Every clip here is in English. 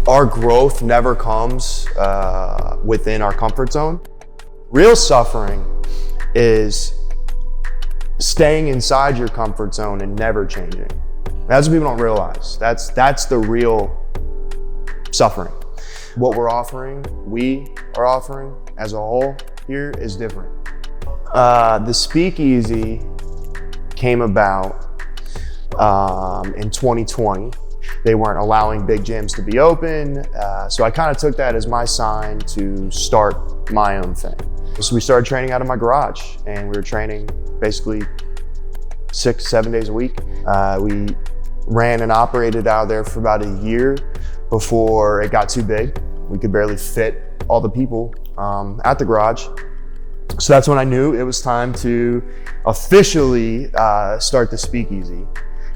Our growth never comes within our comfort zone. Real suffering is staying inside your comfort zone and never changing. That's what people don't realize. That's the real suffering. What we are offering as a whole here is different. The Speakeasy came about in 2020. They weren't allowing big gyms to be open, so I kind of took that as my sign to start my own thing. So we started training out of my garage, and we were training basically 6-7 days a week. We ran and operated out of there for about a year before it got too big. We could barely fit all the people at the garage. So that's when I knew it was time to officially start the Speakeasy.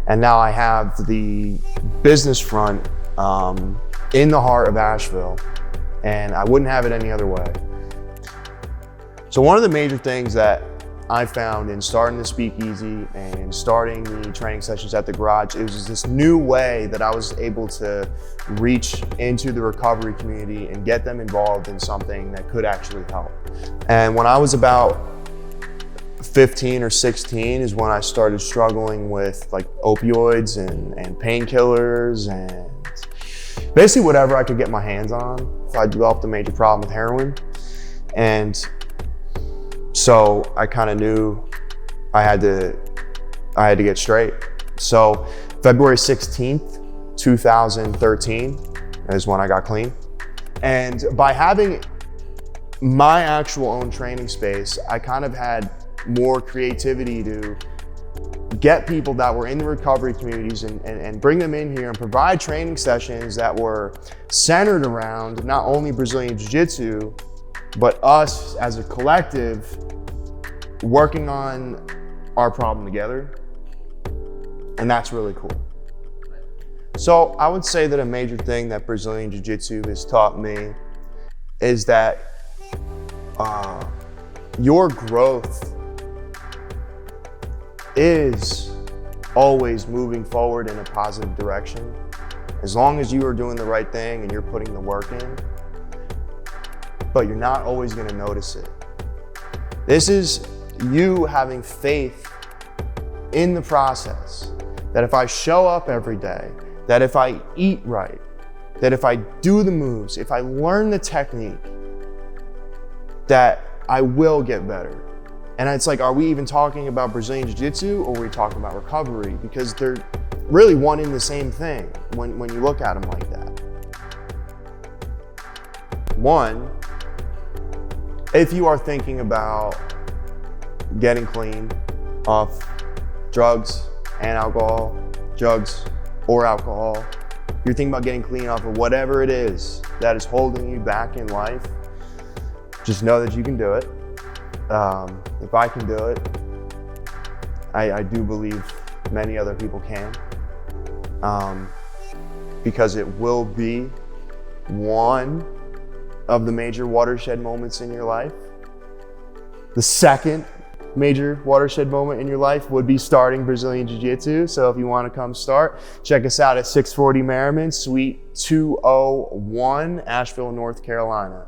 And now I have the business front in the heart of Asheville, and I wouldn't have it any other way. So one of the major things that I found in starting the Speakeasy and starting the training sessions at the garage, it was this new way that I was able to reach into the recovery community and get them involved in something that could actually help. And when I was about 15 or 16 is when I started struggling with like opioids and painkillers and basically whatever I could get my hands on. So I developed a major problem with heroin. And so I kind of knew I had to get straight. So February 16th, 2013 is when I got clean. And by having my actual own training space, I kind of had more creativity to get people that were in the recovery communities and bring them in here and provide training sessions that were centered around not only Brazilian Jiu Jitsu, but us as a collective working on our problem together. And that's really cool. So I would say that a major thing that Brazilian Jiu Jitsu has taught me is that your growth is always moving forward in a positive direction. As long as you are doing the right thing and you're putting the work in, but you're not always gonna notice it. This is you having faith in the process, that if I show up every day, that if I eat right, that if I do the moves, if I learn the technique, that I will get better. And it's like, are we even talking about Brazilian Jiu-Jitsu or are we talking about recovery? Because they're really one and the same thing when you look at them like that. One, if you are thinking about getting clean off drugs and alcohol, drugs or alcohol, you're thinking about getting clean off of whatever it is that is holding you back in life, just know that you can do it. If I can do it, I do believe many other people can, because it will be one of the major watershed moments in your life. The second major watershed moment in your life would be starting Brazilian Jiu-Jitsu. So if you want to come start, check us out at 640 Merriman, Suite 201, Asheville, North Carolina.